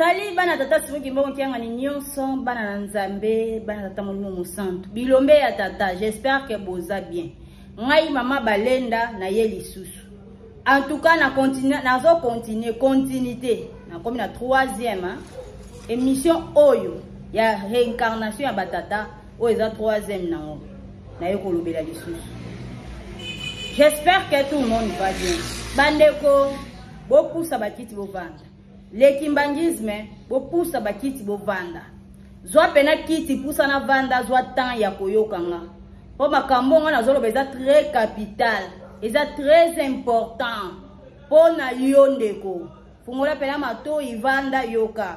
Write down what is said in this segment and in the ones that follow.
Sali bana tata simu kimbo kianga ni nyonso bana na nzambe bana tata molimo musantu bilombe ya tata j'espère que boza bien ngai mama balenda na ye lisusu en tout cas na continuité na comme na 3e émission oyo ya réincarnation ya batata oyo eza 3e nango na ye kolobela lisusu. J'espère que tout le monde va bien. Bandeko beaucoup ça bakiti bovanda lekimbangisme bopusa bakiti bovanda zwa pena kiti pusa na vanda zwa temps ya koyokanga po makambo nga na zolo beza très capital eza très important po na yo ndeko fungola pena mato ivanda yoka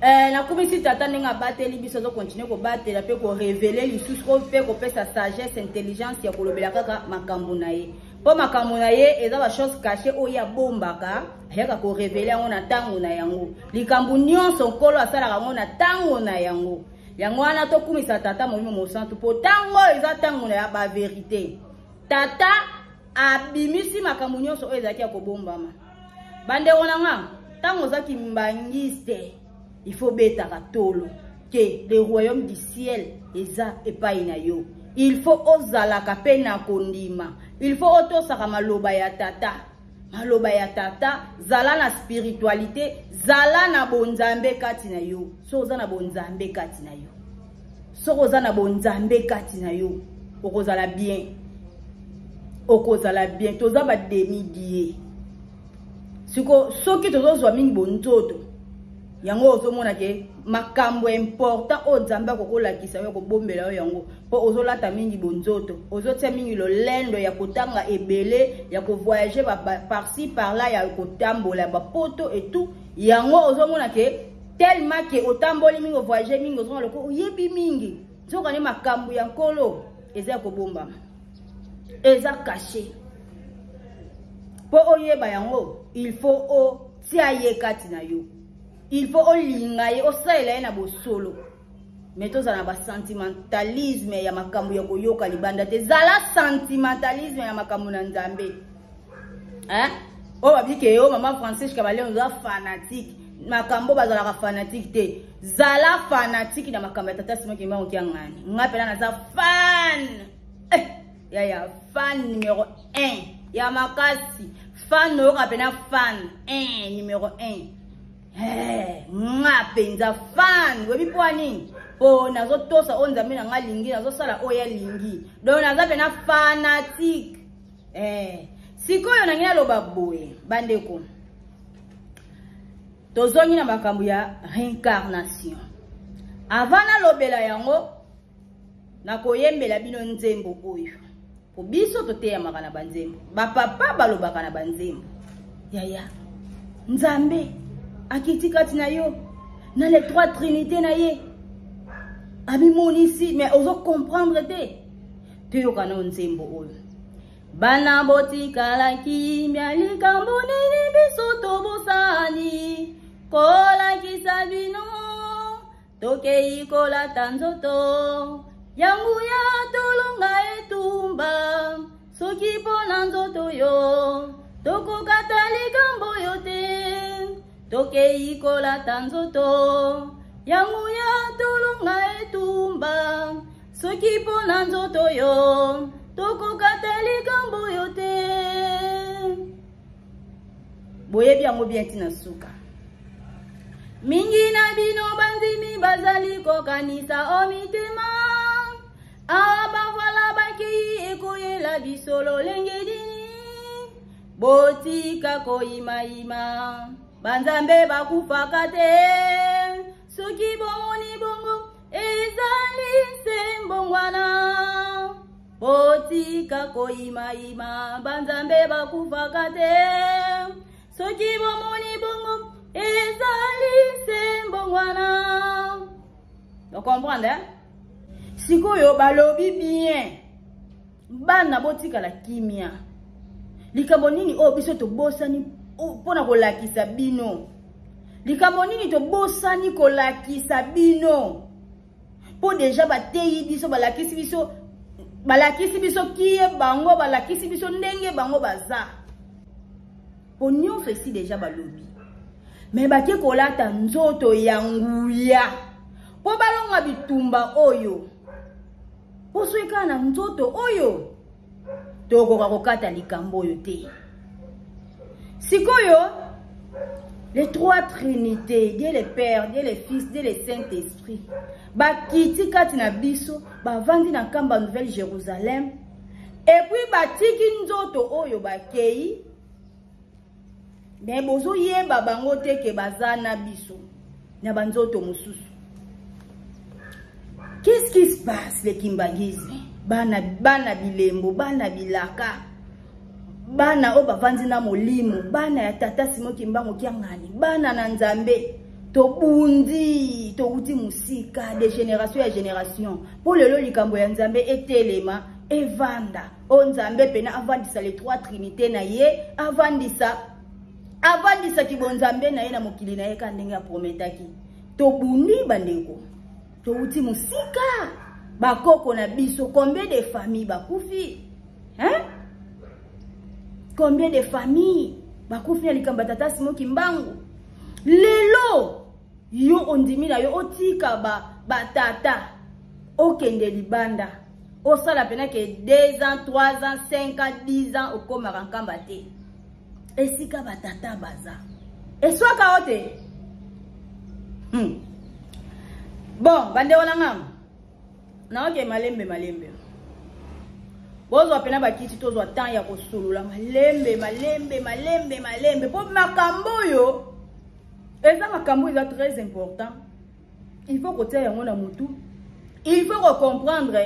na kumisi tata ninga bateli biso zo continuer ko batela pe ko révéler lisusu ko pe ko pesa sagesse intelligence ya kolobela kaka makambo na ye po makambo na ye eza ba chose cachée oya bombaka yaka ko révéler ngo na tango na yango likambu nyonso nkolo asala ngo na tango na yango yango ana to kumisa tata molimo mosantu po tango eza tango na ya ba vérité tata abimisi makambo nyonso oyo ezaki ya kobombama bande onanga tango zaki mbangiste il faut betaka tolo que le royaume du ciel eza epai na yo. Il faut ozalaka pe na kondima. Il faut otosaka maloba ya tata. Maloba ya tata zala na spiritualité, zala na bonzambe kati na yo. So oza na bonzambe kati na yo. So oza na bonzambe kati na yo. Okozala bien. Okozala bien. Toza ba demi-die. Siko soki tozozwa mingi bonzoto. Yango ozomona ke makambo important o nzamba kokola kisa yo ko bombela yango po ozolata mingi bonzoto ozotia mingi lo lendo ya kotanga ebele ya ko voyager par-ci par-là ya kotambola ba poto et tout yango ozomona ke tellement ke otamboli mingi voyager mingi ozomona ko yebi mingi zoka ni makambo ya nkolo eza ko bomba eza caché po oyeba yango il faut o tia ye kati na yo. Il faut olingaye osaela na bosolo metoza na ba sentimentalisme ya makambo ya koyoka libanda te zala sentimentalisme ya makambo na nzambe o babike yo mama Francis Kabale on za fanatique makambo bazala fanatique te zala fanatique na makambo ya tata simo kimba okiangani ngapela na za fan ya fan numéro 1 ya makasi fan no kapena fan 1 numéro 1 ngapenza fan webi pwani po nazo tosa onzambe na ngalingi nazo sala oya lingi donc nazape na fanatique sikoyo na ngina loba boye bandeko tozongi na makambo ya réincarnation avana lobela yango na koyembela bino nzembo oyo po biso toteya makana banzembo bapapa balobaka na banzembo yaya nzambe akiti kati na yo na les 3 trinités na ye abimoni ici mais ozo comprendre te to kana nzembo oyo bana botikala kimya likambo nini biso tobosani kola kisabino tokei kola tanzoto yangu ya tolonga etumba soki pona nzoto yo tokokata likambo yo te tokei kola tanzoto yangu ya tolonga etumba soki pona nzoto yo tokokata likambo yo te boyebi yango bien tina suka mingi na bino banzimi bazali kokanisa omitema abavala baki ekoyela bisolo lengedini botika koyimayima banzambe bakufaka te soki bomoni bongo ezali sembongwana botika koyimayima banzambe bakufaka te soki bomoni bongo ezali sembongwana. Vous comprenez? Sikoyo balobi bien bana botika la kimia likambo nini o biso to bosani pona kolakisa bino likambo nini to bosani kolakisa bino po deja bateyi biso balakisi biso kiye bango balakisi biso ndenge bango baza po nyonso esi deja balobi mais baki kolata nzoto ya nguya po balonga bitumba oyo po soika na nzoto oyo tokoka kokata likambo oyo te. Sikoyo les trois trinités, Dieu le Père, Dieu le Fils, Dieu le Saint-Esprit, bakiti kati na biso bavandi na kamba Nouvelle Jérusalem et puis batiki nzoto oyo bakei mais bozo yeba bango te ke bazana biso na banzoto mususu. Qu'est-ce qui se passe le kimbangisme? Bana bilembo, bana bilaka, bana oba vandi na molimo, bana ya tata Simon Kimbangu kiangani, bana na Nzambe to bundi to uti musika de génération à génération. Pour le likambo ya Nzambe etelema evanda o Nzambe pena avandisa les trois trinités na ye, avandisa kibonzambe na ye na mokili na ye kandenga prometaki. To bundi bandeko to uti musika bakoko na biso. Combien de familles bakufi? Hein? Combien de familles bakufi na likamba tata Simon Kimbangu? Lelo yo ondimi na yo otika batata okende libanda osala pena ke 2 ans 3 ans 5 ans 10 ans okoma rankamba te esika batata baza eswaka ote. Bon bande wana ngam na oke malembe bozo pena bakiti tozwa temps ya kosulula malembe po makambo yo eza makambo eza très important. Il faut que tu aies un mutu, il faut comprendre.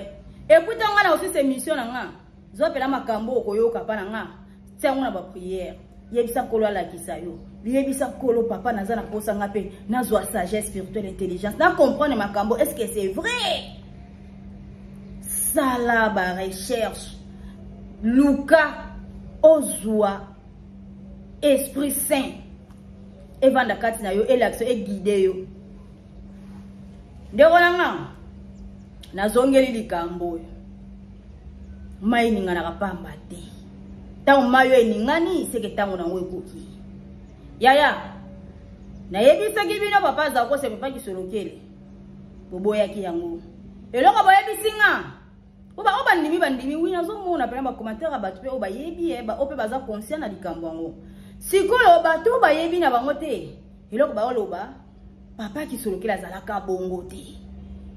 Écoute nga aussi ces missions nga zo pela makambo koyoka pa nga tiango na ba prière yebisa kolo la kisayo yebisa kolo papa nazana posa nga pe nazwa sagesse spirituelle intelligence na comprendre makambo. Est-ce que c'est vrai? Ça la ba recherche Luka ozwa Esprit Saint evanda kati na yo elaction e guide yo ndeko nanga nazongeli likambo mai ninga na kapamba te tango mayo eningani seke tango na ngwe koki yaya na yebisa kibino papa za ko se papa kisolokele boboya ki yango eloko boyebisinga oba ndimi wina zo mona pena ba commentaire ba tupe oba yebi ba ope baza conscient na likambo yango. Sikoyo bato ba yebi na bango te eloko ba oloba papa kisolokele azalaka bongo te,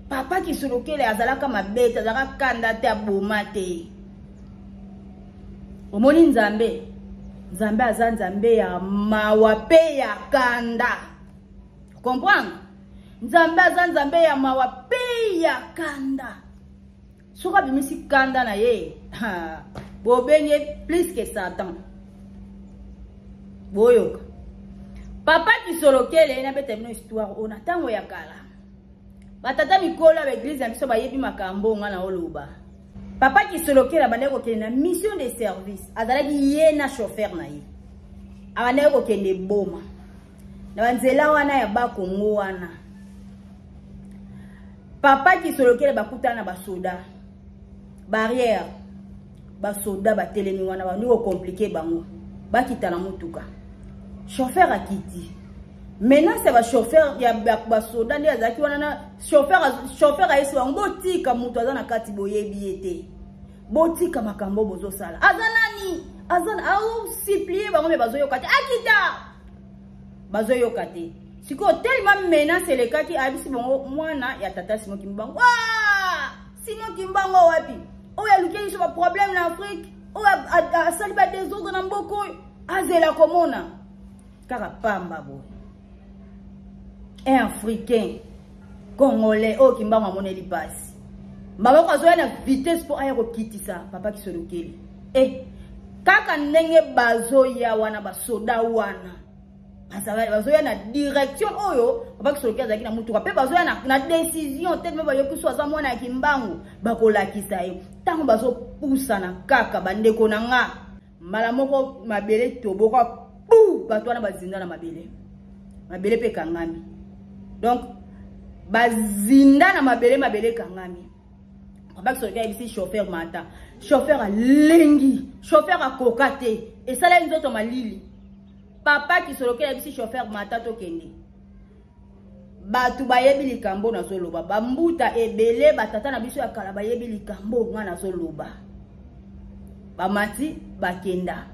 papa kisolokele azalaka mabeta azalaka kanda te aboma te. Omoni Nzambe aza Nzambe ya mawa pe ya kanda. Comprendre? Nzambe aza Nzambe ya mawa pe ya kanda. Soka bimisi kanda na ye bobenye plus que Satan. Boyoka papa kisolokele na bete mino histoire ona tango ya kala batata mikolo ya église na biso bayebi makambo nga na oloba. Papa kisolokele bandeko kende na mission de service azalaki ye na chauffeur na ye abandeko kende boma na banzela wana ya bakongo wana. Papa kisolokele bakutana na basoda barrière basoda batelemi wana bandiko compliqué bango bakita na mutuka. Chauffeur a quitté. Maintenant c'est le chauffeur ya basoda ndi azaki wana na chauffeur a esi wango tika mutu azana kati boyebi ete. Botika makambo bozo sala. Azanani azana au supplier bango me bazo yokate akita. Bazo yokate. Siko tellement menace le kaki abisi bango mwana ya tata Simon Kimbangu. Ah! Simon Kimbangu wapi? O ya luki so ba problème na Afrique. O a sali ba désordre na mboko. Azela komona. Kaka pamba bo. Un Africain Congolais o Kimbangu amoneli passe. Maboko azoya na vitesse pour aya ko kitisa papa kisolokeli. Kaka ndenge bazo ya wana basoda wana. Bazo ya na direction oyo papa kisolokeli azaki na mutuka pe bazo ya na décision tellement ba yokiso aza mwana ya Kimbangu bakolakisa ye. Tango bazo poussa na kaka bandeko na nga. Mala moko mabele toboka pou bato na bazinda na mabele. Mabele pe kangami. Donc bazinda na mabele kangami. Papa kisolokeli ici chauffeur mata. Chauffeur a lengi, chauffeur a kokate et ça là nzoto malili. papa qui solokela bisi chauffeur matato kende batu bayebi likambo na zoloba bambuta ebele batata na biso ya kala bayebi likambo nga na zoloba bamati bakenda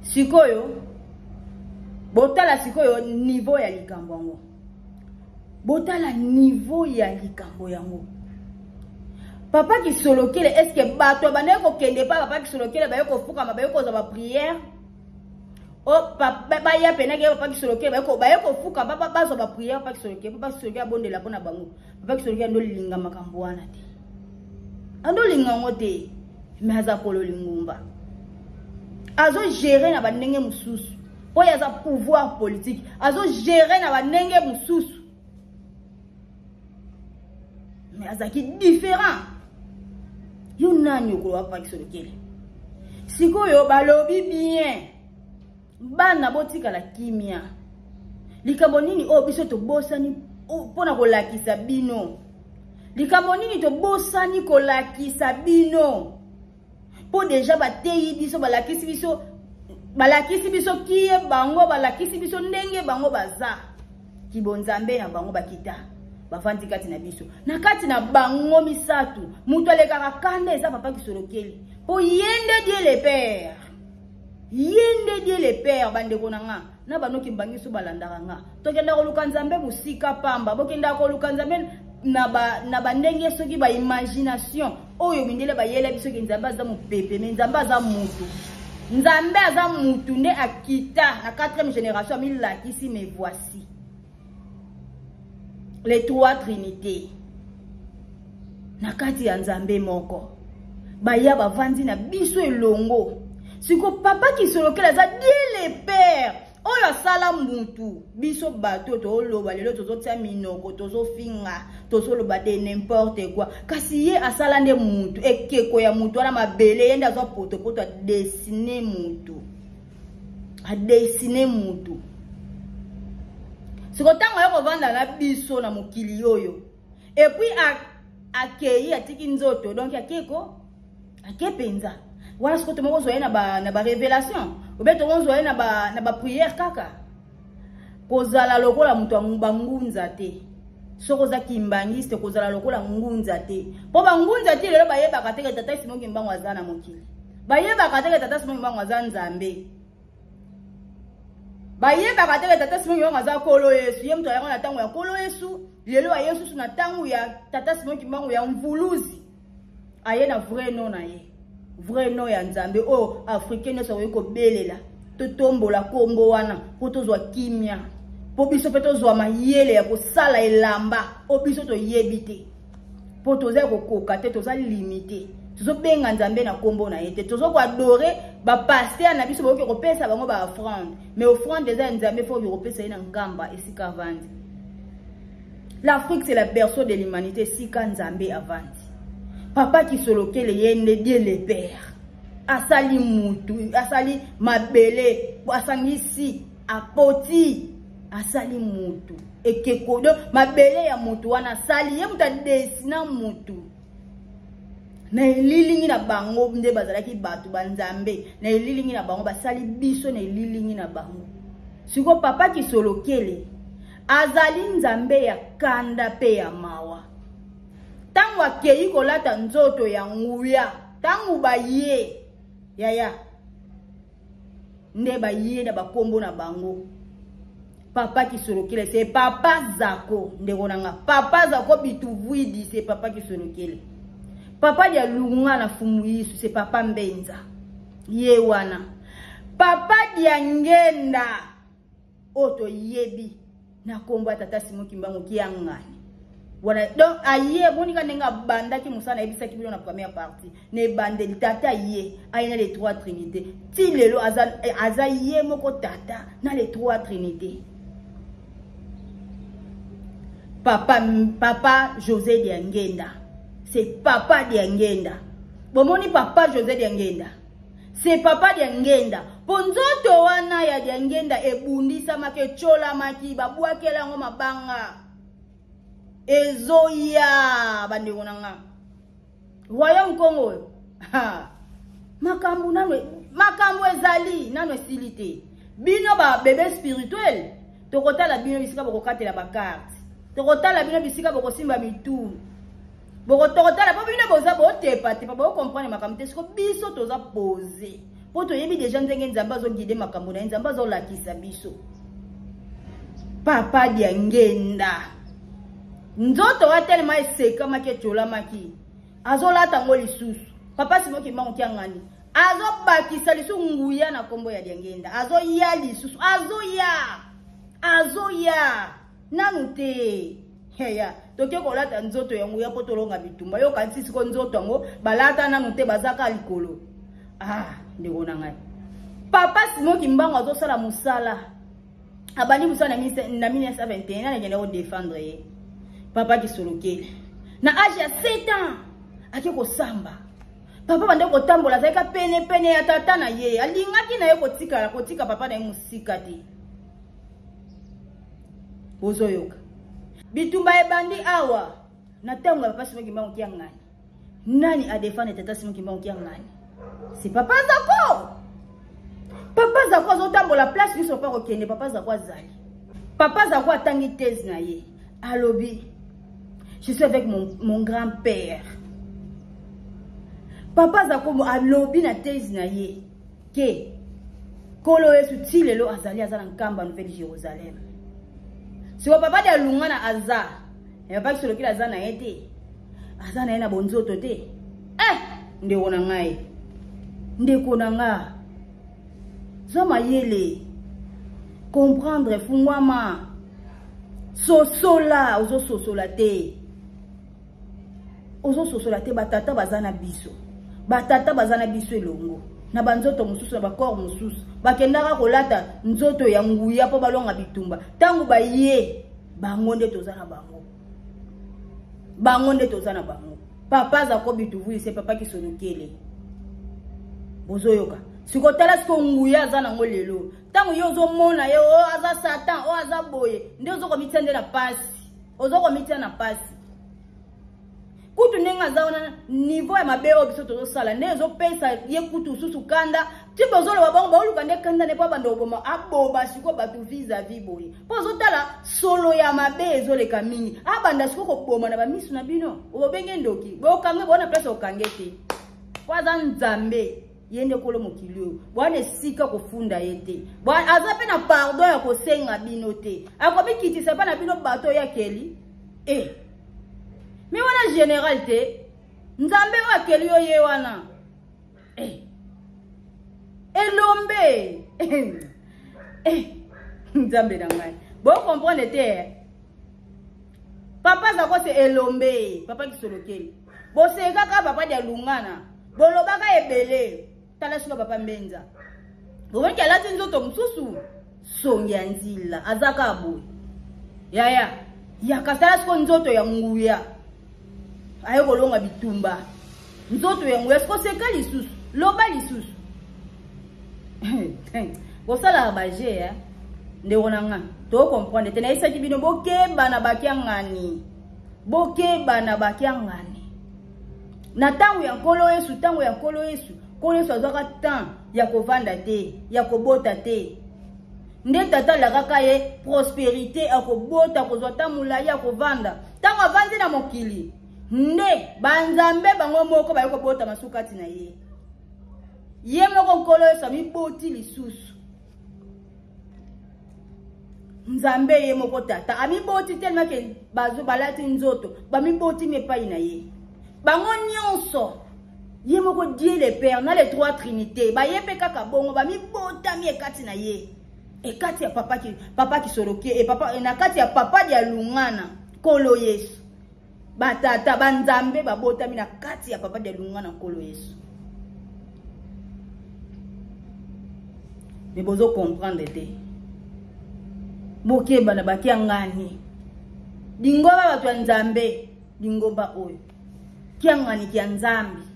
sikoyo botala sikoyo niveau ya likambo yango botala niveau ya likambo yango papa qui solokele est-ce que bato banaye ko kende pa papa qui solokele baye ko fuka mabaye ko za ba prière o papa ya penake papa qui solokele baye ko fuka papa bazo ba prière papa qui solokele bonde la bona bango papa qui solokele ndo linga makambo wana te ando linga ngote mais aza kolo lingumba azo gérer na banenge mususu po ya za pouvoir politique azo gérer na banenge mususu mais azaki différent yo nani ko papa qui solokele sikoyo balobi bien bana botika la kimia likambo nini o biso to bosani pona ko lakisa bino likambo nini to bosani ko lakisa bino po déjà bateyi biso balakisi biso kiye bango balakisi biso ndenge bango baza kibonzambe na bango bakita bafandi kati na biso na kati na bango misatu mutu alekaka kanda eza papa qui solokeli po yende Dieu le père bandeko nanga na banoki mbangiso balandaka nga tokenda ko luka nzambe musika pamba bokenda ko luka nzambe na bandenge soki ba imagination oyo mindele bayele biso ki nzambe aza mupepe mais nzambe aza mutu nde akita na 4e génération amilakisi mais voici les trois trinités na kati ya nzambe moko baya bavandi na biso elongo siko papa qui solokela za Dieu le père oyo sala mutu biso bato to loba lelo tozo tia minoko tozo finga tozo loba de n'importe quoi kasi ye asala nde mutu ekeko ya mutu ana mabele yende azo poto a dessiner mutu siko tango yako vanda na biso na mokili yoyo et puis akei atiki nzoto donc akeko akepenza voilà ce que tu m'as dit na ba révélation ou bien tu m'as dit na ba prière kaka kozala lokola mutu bangunza te soko za kimbangiste kozala lokola ngunza te po bangunza te lelo bayeba kateke tata Simon Kimbangu azana mokili bayeba kateke tata Simon Kimbangu azana nzambe bayeba kateke tata Simon Kimbangu azana kolo Yesu ye mtu ayako na tango ya kolo Yesu lelo ya Yesu na tango ya tata Simon Kimbangu ya mvuluzi aye na vrai nom na ye vrai nom ya nzambe o africain so ko belela to tombola kombo wana po tozwa kimia po biso pe tozwa mayele ya kosala elamba o biso to yebite po toza kokoka te toza limité tozo benga nzambe na kombo na yete tozo ko adorer ba pasteur na biso boke ko pesa bango ba offrande mais offrande za nzambe faut bi kopesa ina ngamba esika vandi. L'Afrique c'est la berceau de l'humanité sika nzambe avandi. Papa qui solokele yende Dieu le père asali mutu asali mabele asangisi apoti asali mutu ekekodo mabele ya mutu wana asali ye mutu adesina mutu na elilingi na bango nde bazalaki batu banzambe na elilingi na bango basali biso na elilingi na bango siko papa qui solokele azali nzambe ya kanda pe ya mawa tangu akei kolata nzoto ya nguya tangu baye yaya nde baye na bakombo na bango papa qui solokele c'est papa Zako ndeko nanga papa Zako bituvwidi c'est papa qui solokele papa dia lunga na fumu yisu c'est papa Mbenza ye wana papa dia ngenda oto yebi na kombo tata Simon Kimbangu kiangani voilà donc aye monika nenga banda ki musana ebisa ki bilo na première partie ne bande tata ye ayina les trois trinités ti lelo aza ye moko tata na les trois trinités papa José Diangenda c'est papa Diangenda bomoni papa José Diangenda c'est papa Diangenda ponzoto wana ya Diangenda ebundisa make chola maki babwakela ngo mabanga ezoya bande konanga Royaume Congo ha makambu ezali nano silité bino ba bébé spirituel tokotala bino bisika bokokatela ba carte tokotala bino bisika bokosimba mitu bokotala po bino boza botepa tepa bokcomprendre makambo te siko biso toza posé po toyebi déjà ndenge nzambe azogide makambo na nzambe azolakisa biso papa dia ngenda nzoto watelema eseka make cholamaki azolata ngo lisusu papa simoki mbango kiangani azobakisa lisusu nguya na kombo ya diangenda azoya lisusu azoya nanu te heya toke kolata nzoto ya nguya po tolonga bitumba yo kanisi siko nzoto ngo balata nanu te bazaka likolo ndeko na ngai papa simoki mbango azosala musala abandi musala na 1921 na ngenda ko défendre ye papa kisolokele na âge ya 7 ans ake kosamba papa bande kotambola zaka pene ya tata na ye alingaki na ye kotika papa na ye musika te bozoyoka bitumba ebandi awa na tango ya papa simoki mbango kia ngani nani a défendre tata simoki mbango kia ngani c'est papa Zako azotambola place biso pa kokende papa Zako azali papa Zako atangi thèse na ye alobi je suis avec mon grand-père papa Zako alobi na thèse na ye ke kolo Yesu ti lelo azali azala nkamba Nouvelle Jérusalem si papa de lunga na aza e papa kisolokile aza na ye te aza na ye na bonzoto te ndeko na ngai ndeko na nga zoma yele comprendre fungwama sosola ozo sosola te batata bazana biso elongo na banzoto mususu na bakor mususu bakendaka kolata nzoto ya nguya po balonga bitumba tangu baye bango nde toza na bango papa Zako bituvu c'est papa kisolokele bozoyoka sikotala siko nguya aza nango lelo tangu yo ozomona ye aza satan aza boye nde ozokomitende na pasi kutu ndenge aza wana niveau ya mabe oyo biso tozosala nde ezopesa ye kutu susu kanda tipe ozoloba bango baoluka nde kanda ne po banda oboma aboba siko bato vis-à-vis boye po ozotala solo ya mabe ezoleka mingi abanda siko koboma na bamisu na bino obenge ndoki bokange bona place okange te po aza nzambe yende kolo mokilio bwana sika kofunda yete bwana aza pe na pardon ya kosenga bino te akobikitisa pa na bino bato ya keli mi wana général te nzambe wa keli yo ye wana elombe nzambe na ngai bo comprendre te papa Zako se elombe papa kisolokeli bo se kaka papa dia lungana bolobaka ebele tala siko papa Mbenza bobenki alati nzoto mususu songi ya nzila azaka aboye ya kasala siko nzoto ya nguya ayo kolonga bitumba nzoto ya nguya siko seka lisusu loba lisusu kosala baje ndeko na nga to comprendre te na isaki bino bokeba na bakiangani na tango ya nkolo Yesu azwaka temps ya kovanda te ya kobota te nde tata lakaka ye prospérité akobota kozwa tamula ya kovanda tango avandi na mokili nde banzambe bango moko baye kobota masukati na ye moko nkolo Yesu amiboti lisusu nzambe ye moko tata amiboti tellement ke balati nzoto bamiboti mepai na ye bango nyonso ye moko Dieu le Père na les trois trinités ba ye pe kaka bongo ba mi bota mi ekati na ye ekati ya papa kisoloke e papa na kati ya papa dia lungana kolo Yesu batata banzambe ba bota mi na kati ya papa dia lungana kolo Yesu mais bozo comprendre te bokeba na bakia ngani dingoba batu ya nzambe dingoba oyo kiangani kia nzambi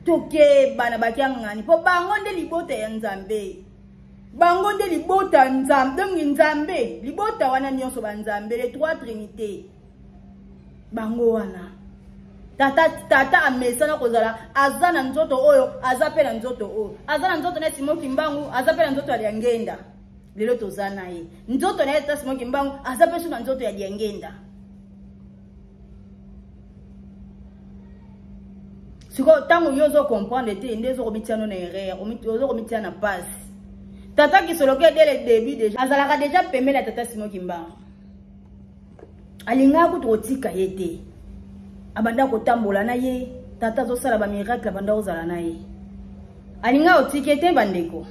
tokeba na bakiangani po bango nde libota ya nzambe bango nde libota nzambe dongi nzambe libota wana nyonso banzambe les trois trinités bango wana tata amesana kozala azana nzoto oyo azape na nzoto oyo azana nzoto na Simoki Mbangu azape na nzoto ya ngenda lelo tozana ye nzoto na Tata Simon Kimbangu aza pe na nzoto ya Diangenda siko tango yozo comprendre te ndezo komitiano na erreur ozo komitiana passe tata qui se loquait dès le début déjà azalaka déjà pembe la Tata Simon Kimbangu alinga ko totika yete abanda ko tambola na ye tata zo sala ba miracle abanda ozala na ye alinga otikete bandeko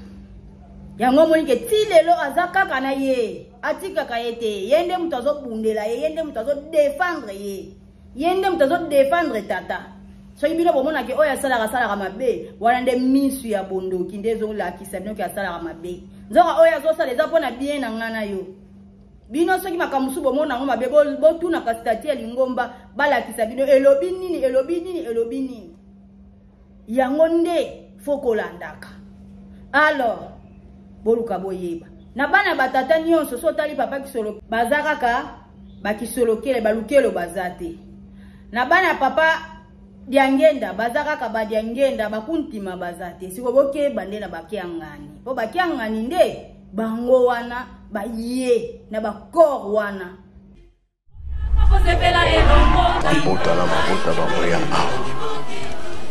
yango moni ke tilelo azaka kana ye atika kayete yende mutazo bundela ye yende mutazo défendre ye yende mutazo défendre tata so ibino bomona ke oya sala mabe wala nde misu ya bondoki ndezo la kisabino ke sala mabe nzoka oya zo sala eza pona bien na ngana yo bino soki makamusu bomona ngo mabe bo tuna ka stati ya lingomba bala kisabino elobi nini yango nde fokolandaka alors boluka boyeba na bana batata nyonso so tali papa kisolo bazaka ka bakisolokele balukelo bazate na bana papa Diangenda bazaka ka ba Diangenda bakuntima bazate siko boke bandela bakiangani po bakiangani nde bango wana baye na bakor wana mabota na mabota bamoya awa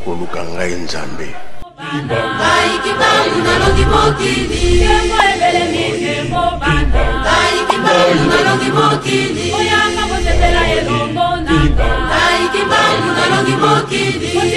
koluka ngai nzambe Ai Kimbangu na longi mokili Kembo ebele mi kembo banda Ai Kimbangu na longi mokili Oyanga bosetela elongo nanga Ai Kimbangu na longi mokili